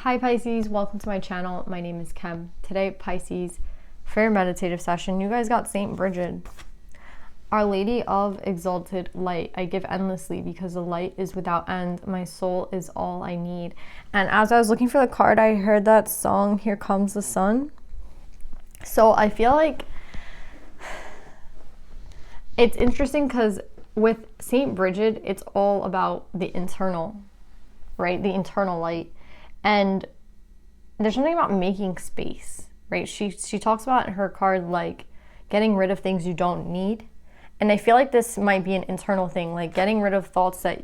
Hi Pisces, welcome to my channel. My name is Kim. Today, Pisces, fair meditative session. You guys got Saint Bridget. Our Lady of Exalted Light. I give endlessly because the light is without end. My soul is all I need. And as I was looking for the card, I heard that song, Here Comes the Sun. So I feel like it's interesting because with Saint Bridget, it's all about the internal, right? The internal light. And there's something about making space, right? She talks about in her card, like, getting rid of things you don't need. And I feel like this might be an internal thing, like getting rid of thoughts that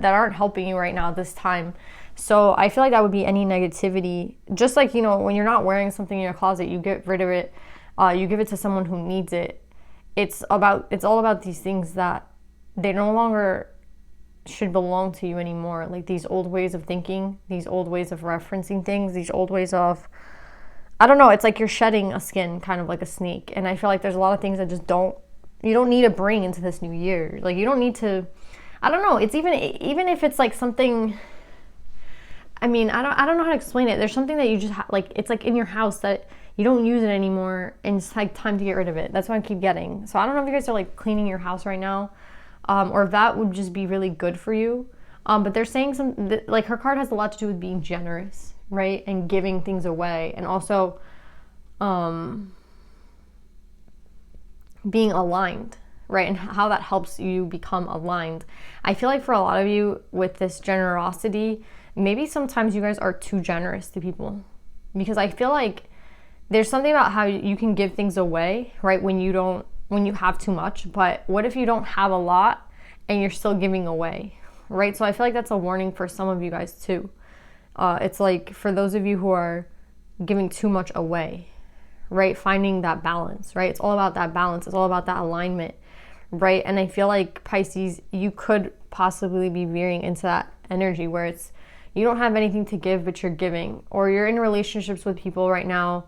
aren't helping you right now at this time. So I feel like that would be any negativity. Just like, you know, when you're not wearing something in your closet, you get rid of it. You give it to someone who needs it. It's all about these things that they no longer should belong to you anymore. Like these old ways of thinking, these old ways of referencing things, these old ways of, I don't know, it's like you're shedding a skin, kind of like a snake. And I feel like there's a lot of things that just you don't need to bring into this new year. Like you don't need to, I don't know, it's even if it's like something, I mean, I don't know how to explain it. There's something that you just like, it's like in your house that you don't use it anymore and it's like time to get rid of it. That's what I keep getting. So I don't know if you guys are like cleaning your house right now. Or if that would just be really good for you. But they're saying like her card has a lot to do with being generous, right? And giving things away. And also being aligned, right? And how that helps you become aligned. I feel like for a lot of you with this generosity, maybe sometimes you guys are too generous to people. Because I feel like there's something about how you can give things away, right? When you have too much, but what if you don't have a lot and you're still giving away, right? So I feel like that's a warning for some of you guys too. It's like for those of you who are giving too much away, right? Finding that balance, right? It's all about that balance. It's all about that alignment, right? And I feel like Pisces, you could possibly be veering into that energy where it's, you don't have anything to give, but you're giving, or you're in relationships with people right now.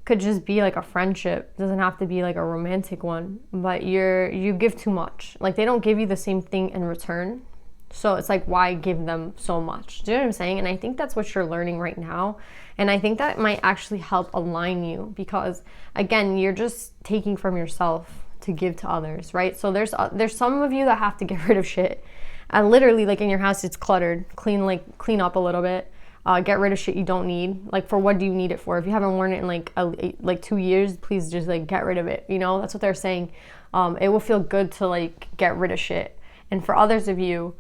Could just be like a friendship, doesn't have to be like a romantic one, but you give too much. Like they don't give you the same thing in return, so it's like, why give them so much? Do you know what I'm saying? And I think that's what you're learning right now, and I think that might actually help align you, because again, you're just taking from yourself to give to others, right? So there's some of you that have to get rid of shit, and literally like in your house it's cluttered, clean up a little bit. Get rid of shit you don't need. Like, for what do you need it for? If you haven't worn it in like 2 years, please just like get rid of it. You know, that's what they're saying. It will feel good to like get rid of shit. And for others of you,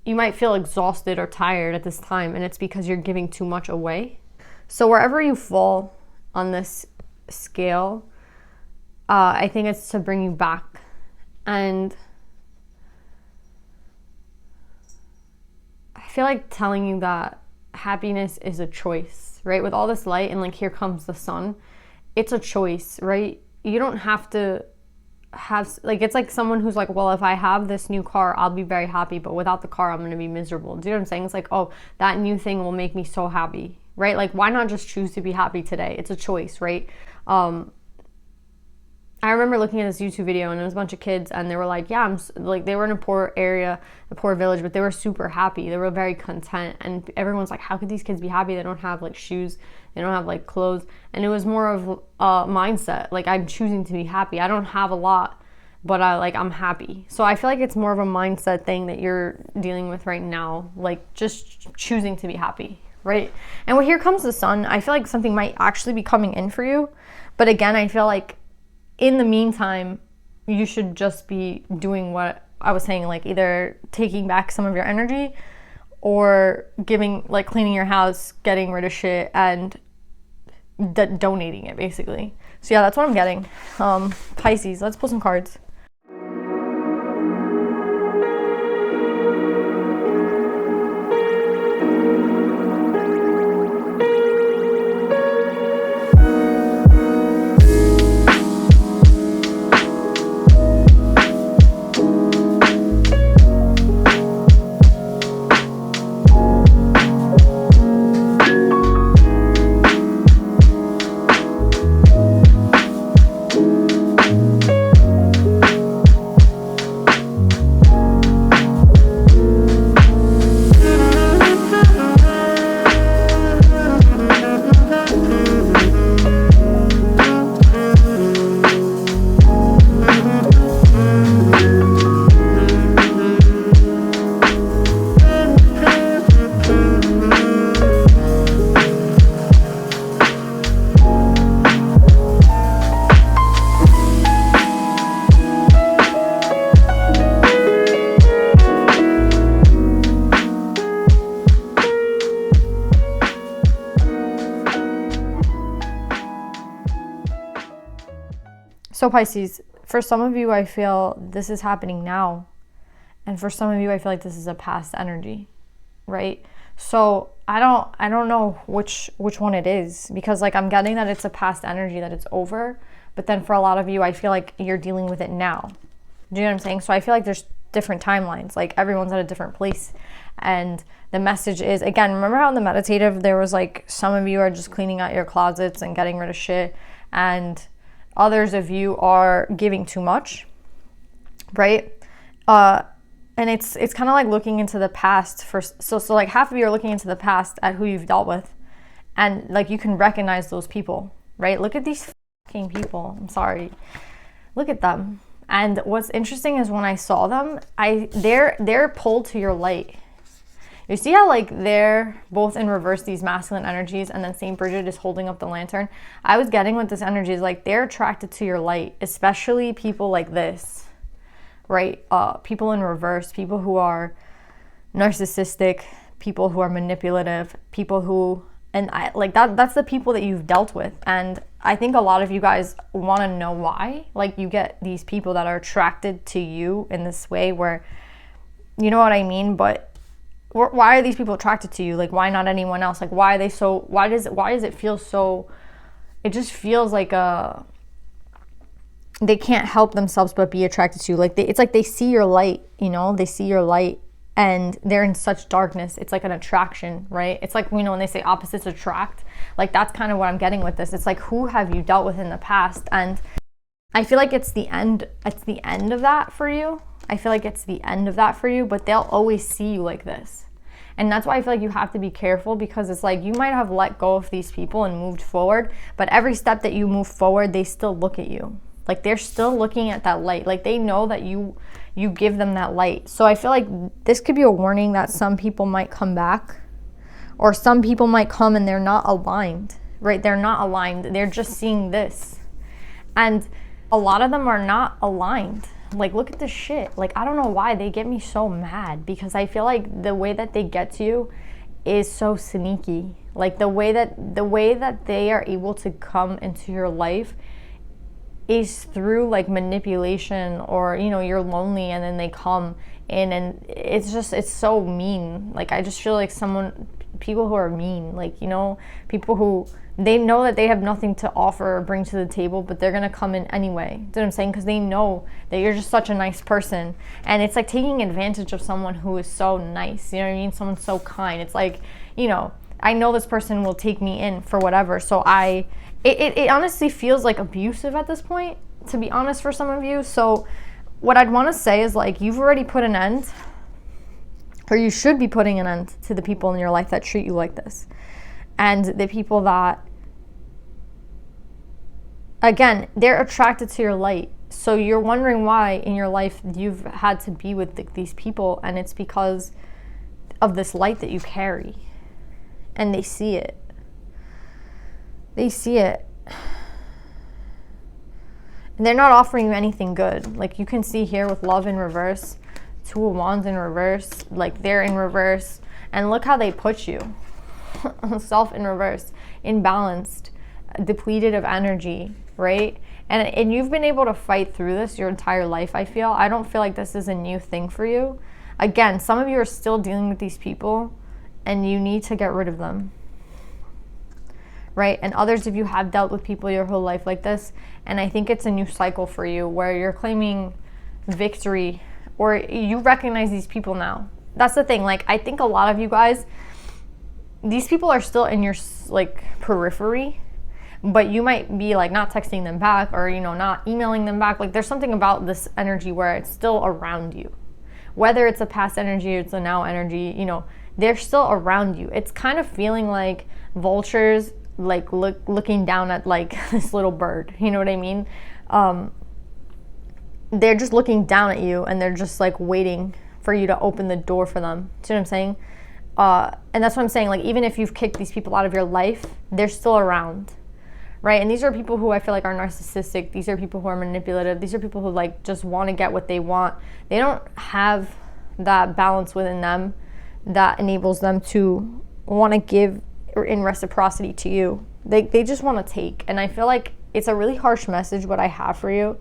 you might feel exhausted or tired at this time, and it's because you're giving too much away. So wherever you fall on this scale, I think it's to bring you back. And I feel like telling you that happiness is a choice, right? With all this light and like here comes the sun, it's a choice, right? You don't have to have, like, it's like someone who's like, well, if I have this new car, I'll be very happy, but without the car, I'm going to be miserable. Do you know what I'm saying? It's like, oh, that new thing will make me so happy, right? Like, why not just choose to be happy today? It's a choice, right? I remember looking at this YouTube video and it was a bunch of kids and they were like, yeah, like, they were in a poor area, a poor village, but they were super happy. They were very content. And everyone's like, how could these kids be happy? They don't have like shoes. They don't have like clothes. And it was more of a mindset. Like, I'm choosing to be happy. I don't have a lot, but I'm happy. So I feel like it's more of a mindset thing that you're dealing with right now. Like, just choosing to be happy, right? And when here comes the sun, I feel like something might actually be coming in for you. But again, I feel like in the meantime, you should just be doing what I was saying, like either taking back some of your energy or giving, like cleaning your house, getting rid of shit, and donating it, basically. So yeah, that's what I'm getting. Pisces, let's pull some cards. So Pisces, for some of you, I feel this is happening now. And for some of you, I feel like this is a past energy, right? So I don't know which one it is, because like I'm getting that it's a past energy, that it's over. But then for a lot of you, I feel like you're dealing with it now. Do you know what I'm saying? So I feel like there's different timelines. Like everyone's at a different place. And the message is, again, remember how in the meditative, there was like, some of you are just cleaning out your closets and getting rid of shit. And others of you are giving too much, right? And it's kind of like looking into the past for, so like half of you are looking into the past at who you've dealt with. And like you can recognize those people, right? Look at these fucking people. I'm sorry. Look at them. And what's interesting is when I saw them, they're pulled to your light. You see how like they're both in reverse, these masculine energies, and then Saint Bridget is holding up the lantern. I was getting with this energy is like they're attracted to your light, especially people like this, right? People in reverse, people who are narcissistic, people who are manipulative, people who, and I like that's the people that you've dealt with. And I think a lot of you guys want to know why. Like you get these people that are attracted to you in this way where, you know what I mean? But why are these people attracted to you? Like why not anyone else? Like why are they so, why does it feel so, it just feels like they can't help themselves but be attracted to you. Like it's like they see your light, you know, they see your light and they're in such darkness. It's like an attraction, right? It's like, you know, when they say opposites attract, like that's kind of what I'm getting with this. It's like, who have you dealt with in the past? And I feel like it's the end of that for you. I feel like it's the end of that for you, but they'll always see you like this. And that's why I feel like you have to be careful, because it's like you might have let go of these people and moved forward, but every step that you move forward, they still look at you. Like they're still looking at that light. Like they know that you give them that light. So I feel like this could be a warning that some people might come back, or some people might come and they're not aligned, right? They're not aligned. They're just seeing this. And a lot of them are not aligned. Like look at this shit. Like I don't know why they get me so mad, because I feel like the way that they get to you is so sneaky. Like the way that they are able to come into your life is through like manipulation, or you know, you're lonely and then they come in, and it's so mean. Like I just feel like people who are mean, like, you know, people who they know that they have nothing to offer or bring to the table, but they're gonna come in anyway. You know what I'm saying? Because they know that you're just such a nice person, and it's like taking advantage of someone who is so nice. You know what I mean? Someone so kind. It's like, you know, I know this person will take me in for whatever. So it honestly feels like abusive at this point, to be honest, for some of you. So what I'd want to say is like, you've already put an end, or you should be putting an end to the people in your life that treat you like this. And the people that, again, they're attracted to your light. So you're wondering why in your life you've had to be with these people, and it's because of this light that you carry. And they see it. They see it. And they're not offering you anything good. Like you can see here with love in reverse, 2 of Wands in reverse, like they're in reverse. And look how they put you. Self in reverse, imbalanced, depleted of energy, right? And you've been able to fight through this your entire life, I feel. I don't feel like this is a new thing for you. Again, some of you are still dealing with these people, and you need to get rid of them, right? And others of you have dealt with people your whole life like this, and I think it's a new cycle for you where you're claiming victory, or you recognize these people now. That's the thing. Like, I think a lot of you guys, these people are still in your like periphery, but you might be like not texting them back, or you know, not emailing them back. Like there's something about this energy where it's still around you, whether it's a past energy or it's a now energy. You know, they're still around you. It's kind of feeling like vultures, like looking down at like this little bird. You know what I mean? They're just looking down at you, and they're just like waiting for you to open the door for them. See what I'm saying? And that's what I'm saying. Like, even if you've kicked these people out of your life, they're still around, right? And these are people who I feel like are narcissistic. These are people who are manipulative. These are people who like just want to get what they want. They don't have that balance within them that enables them to want to give in reciprocity to you. They just want to take. And I feel like it's a really harsh message what I have for you,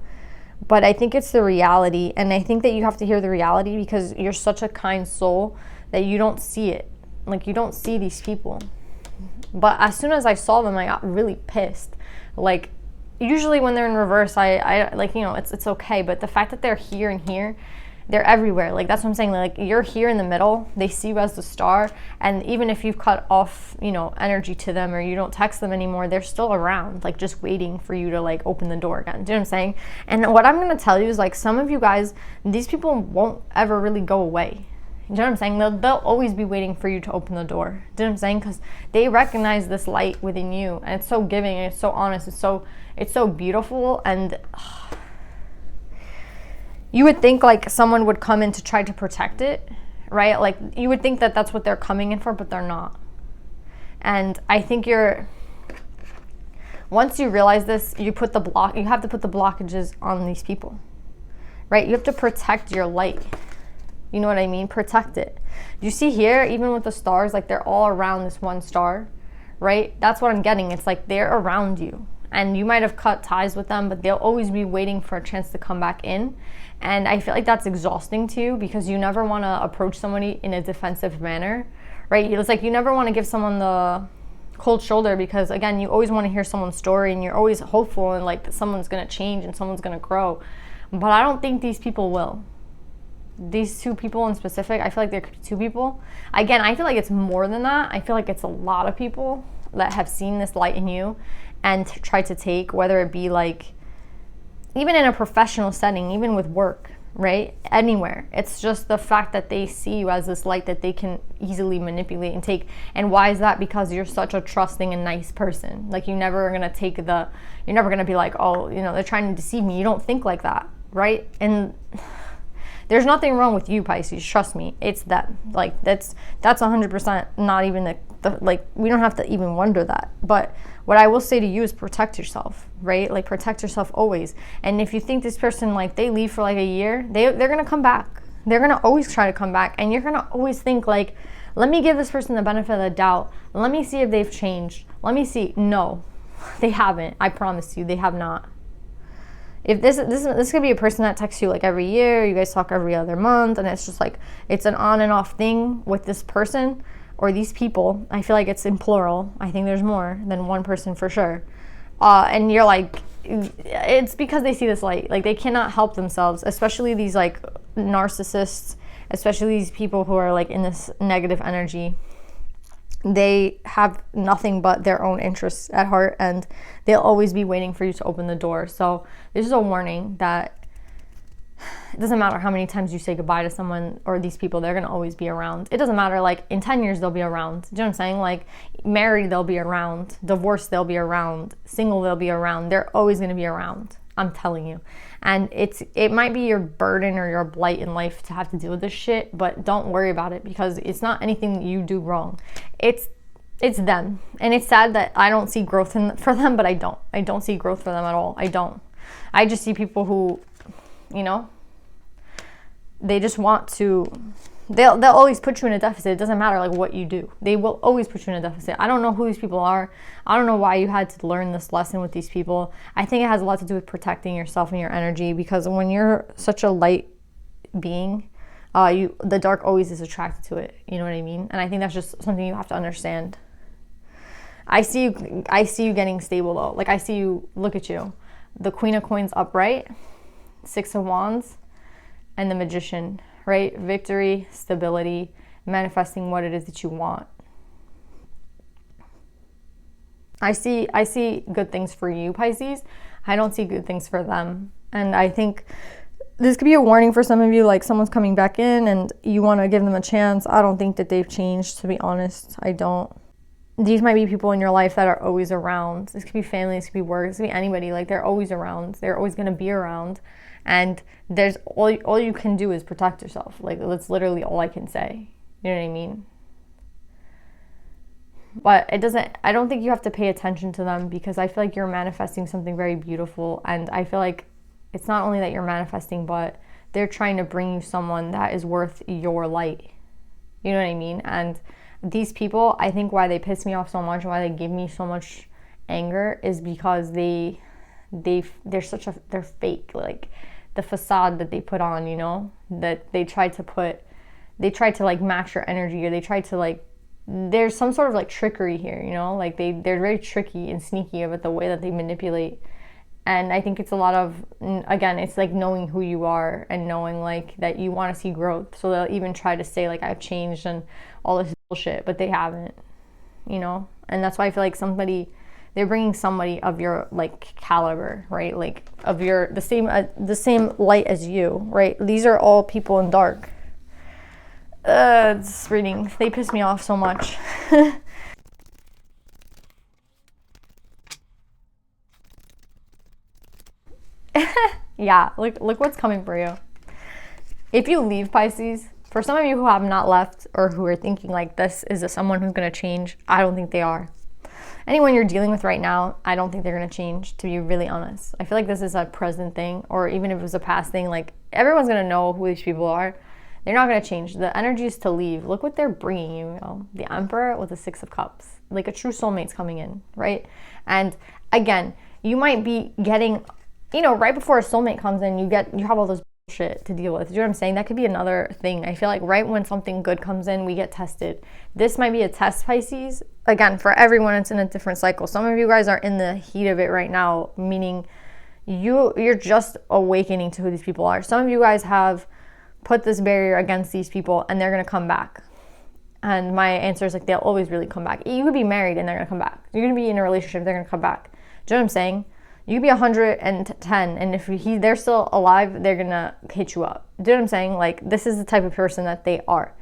but I think it's the reality. And I think that you have to hear the reality because you're such a kind soul that you don't see it. Like, you don't see these people. But as soon as I saw them, I got really pissed. Like, usually when they're in reverse, I like, you know, it's okay. But the fact that they're here and here, they're everywhere. Like, that's what I'm saying. Like, you're here in the middle. They see you as the star. And even if you've cut off, you know, energy to them or you don't text them anymore, they're still around, like, just waiting for you to, like, open the door again. Do you know what I'm saying? And what I'm going to tell you is, like, some of you guys, these people won't ever really go away. You know what I'm saying? They'll always be waiting for you to open the door. Do you know what I'm saying? Because they recognize this light within you, and it's so giving, and it's so honest, it's so beautiful. And you would think like someone would come in to try to protect it, right? Like, you would think that that's what they're coming in for, but they're not. And I think once you realize this, you have to put the blockages on these people, right? You have to protect your light. You know what I mean? Protect it. You see here, even with the stars, like, they're all around this one star, right? That's what I'm getting. It's like they're around you. And you might have cut ties with them, but they'll always be waiting for a chance to come back in. And I feel like that's exhausting to you because you never want to approach somebody in a defensive manner, right? It's like you never want to give someone the cold shoulder because, again, you always want to hear someone's story and you're always hopeful and like that someone's going to change and someone's going to grow. But I don't think these people will. These two people in specific, I feel like there could be two people. Again, I feel like it's more than that. I feel like it's a lot of people that have seen this light in you and tried to take, whether it be like, even in a professional setting, even with work, right? Anywhere. It's just the fact that they see you as this light that they can easily manipulate and take. And why is that? Because you're such a trusting and nice person. Like, you're never going to be like, oh, you know, they're trying to deceive me. You don't think like that, right? And there's nothing wrong with you, Pisces. Trust me. It's them. Like, that's 100% not even the like, we don't have to even wonder that. But what I will say to you is protect yourself, right? Like, protect yourself always. And if you think this person, like, they leave for like a year, they're going to come back. They're going to always try to come back. And you're going to always think like, let me give this person the benefit of the doubt. Let me see if they've changed. Let me see. No, they haven't. I promise you, they have not. If this could be a person that texts you like every year, you guys talk every other month, and it's just like, it's an on and off thing with this person or these people. I feel like it's in plural. I think there's more than one person for sure. And you're like, it's because they see this light. Like, they cannot help themselves, especially these like narcissists, especially these people who are like in this negative energy. They have nothing but their own interests at heart, and they'll always be waiting for you to open the door. So this is a warning that it doesn't matter how many times you say goodbye to someone or these people, they're going to always be around. It doesn't matter, like, in 10 years they'll be around. Do you know what I'm saying? Like, married, they'll be around. Divorced, they'll be around. Single, they'll be around. They're always going to be around. I'm telling you. And it might be your burden or your blight in life to have to deal with this shit, but don't worry about it because it's not anything that you do wrong. It's them. And it's sad that I don't see growth for them, but I don't. I don't see growth for them at all. I don't. I just see people who, you know, they just want to, they'll always put you in a deficit. It doesn't matter like what you do. They will always put you in a deficit. I don't know who these people are. I don't know why you had to learn this lesson with these people. I think it has a lot to do with protecting yourself and your energy, because when you're such a light being, the dark always is attracted to it. You know what I mean? And I think that's just something you have to understand. I see you getting stable though. Like, I see you, look at you. The Queen of Coins upright, Six of Wands, and the Magician, right? Victory, stability, manifesting what it is that you want. I see good things for you, Pisces. I don't see good things for them. And I think this could be a warning for some of you, like someone's coming back in and you want to give them a chance. I don't think that they've changed, to be honest. I don't. These might be people in your life that are always around. This could be family, this could be work, this could be anybody. Like, they're always around. They're always going to be around. And there's all you can do is protect yourself. Like, that's literally all I can say. You know what I mean? But I don't think you have to pay attention to them, because I feel like you're manifesting something very beautiful. And I feel like it's not only that you're manifesting, but they're trying to bring you someone that is worth your light. You know what I mean? And these people, I think why they piss me off so much, why they give me so much anger, is because they they're fake, like the facade that they put on, you know, that they try to like match your energy, or they try to like, there's some sort of like trickery here, you know, like they're very tricky and sneaky about the way that they manipulate. And I think it's a lot of, again, it's like knowing who you are and knowing like that you want to see growth. So they'll even try to say like I've changed and all this bullshit, but they haven't, you know. And that's why I feel like they're bringing somebody of your like caliber, right? Like of your the same light as you, right? These are all people in dark. It's reading. They piss me off so much. Yeah, look what's coming for you. If you leave, Pisces, for some of you who have not left or who are thinking like this is someone who's going to change, I don't think they are. Anyone you're dealing with right now, I don't think they're going to change, to be really honest. I feel like this is a present thing, or even if it was a past thing, like everyone's going to know who these people are. They're not going to change. The energy is to leave. Look what they're bringing you, you know? The Emperor with the Six of Cups. Like a true soulmate's coming in, right? And again, you might be getting, you know, right before a soulmate comes in, you have all those shit to deal with. Do you know what I'm saying? That could be another thing. I feel like right when something good comes in, we get tested. This might be a test, Pisces. Again, for everyone, it's in a different cycle. Some of you guys are in the heat of it right now, meaning you're just awakening to who these people are. Some of you guys have put this barrier against these people and they're going to come back. And my answer is like, they'll always really come back. You could be married and they're going to come back. You're going to be in a relationship, they're going to come back. Do you know what I'm saying? You could be 110, and if they're still alive, they're gonna hit you up. Do you know what I'm saying? Like, this is the type of person that they are.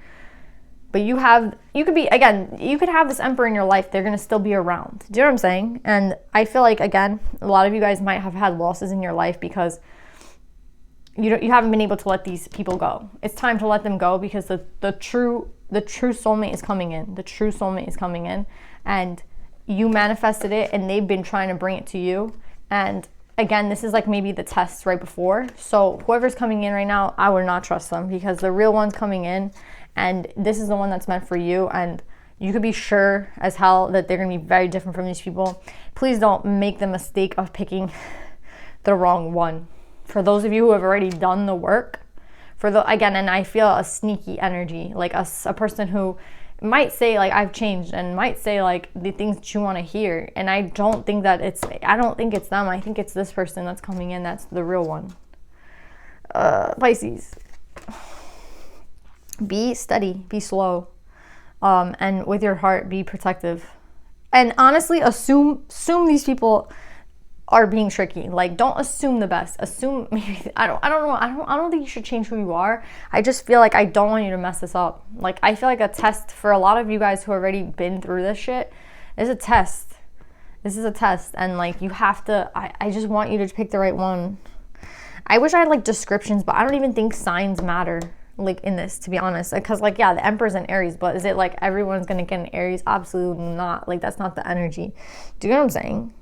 But you could have this Emperor in your life, they're gonna still be around. Do you know what I'm saying? And I feel like, again, a lot of you guys might have had losses in your life because you haven't been able to let these people go. It's time to let them go because the true soulmate is coming in. The true soulmate is coming in, and you manifested it, and they've been trying to bring it to you. And again, this is like maybe the test right before. So whoever's coming in right now, I would not trust them because the real one's coming in and this is the one that's meant for you. And you could be sure as hell that they're going to be very different from these people. Please don't make the mistake of picking the wrong one. For those of you who have already done the work, again, and I feel a sneaky energy, like a person who might say like I've changed and might say like the things that you want to hear, and I don't think it's them. I think it's this person that's coming in that's the real one. Pisces, be steady, be slow, and with your heart be protective, and honestly assume these people are being tricky. Like, don't assume the best. Assume maybe I don't know. I don't think you should change who you are. I just feel like I don't want you to mess this up. Like, I feel like a test for a lot of you guys who already been through this shit is a test. This is a test, and like you have to. I just want you to pick the right one. I wish I had like descriptions, but I don't even think signs matter like in this, to be honest. Because like, yeah, the Emperor's in Aries, but is it like everyone's gonna get an Aries? Absolutely not. Like, that's not the energy. Do you know what I'm saying?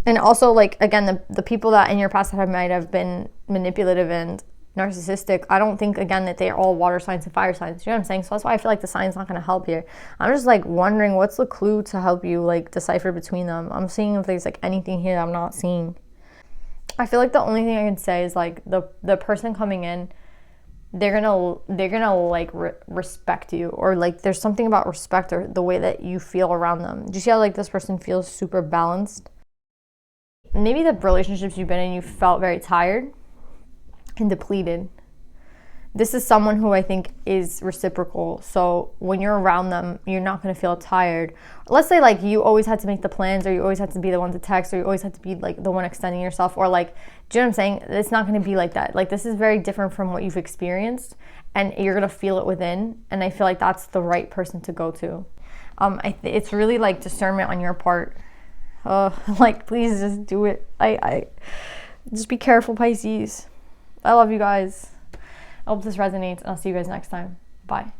And also, like, again, the people that in your past that might have been manipulative and narcissistic, I don't think, again, that they're all water signs and fire signs. You know what I'm saying? So that's why I feel like the sign's not going to help here. I'm just, like, wondering what's the clue to help you, like, decipher between them. I'm seeing if there's, like, anything here that I'm not seeing. I feel like the only thing I can say is, like, the person coming in, they're gonna like respect you, or like there's something about respect or the way that you feel around them. Do you see how, like, this person feels super balanced? Maybe the relationships you've been in, you felt very tired and depleted. This is someone who I think is reciprocal. So when you're around them, you're not going to feel tired. Let's say like you always had to make the plans, or you always had to be the one to text, or you always had to be like the one extending yourself, or like, do you know what I'm saying? It's not going to be like that. Like, this is very different from what you've experienced, and you're going to feel it within. And I feel like that's the right person to go to. It's really like discernment on your part. Like, please just do it. I just be careful, Pisces. I love you guys. I hope this resonates, and I'll see you guys next time. Bye.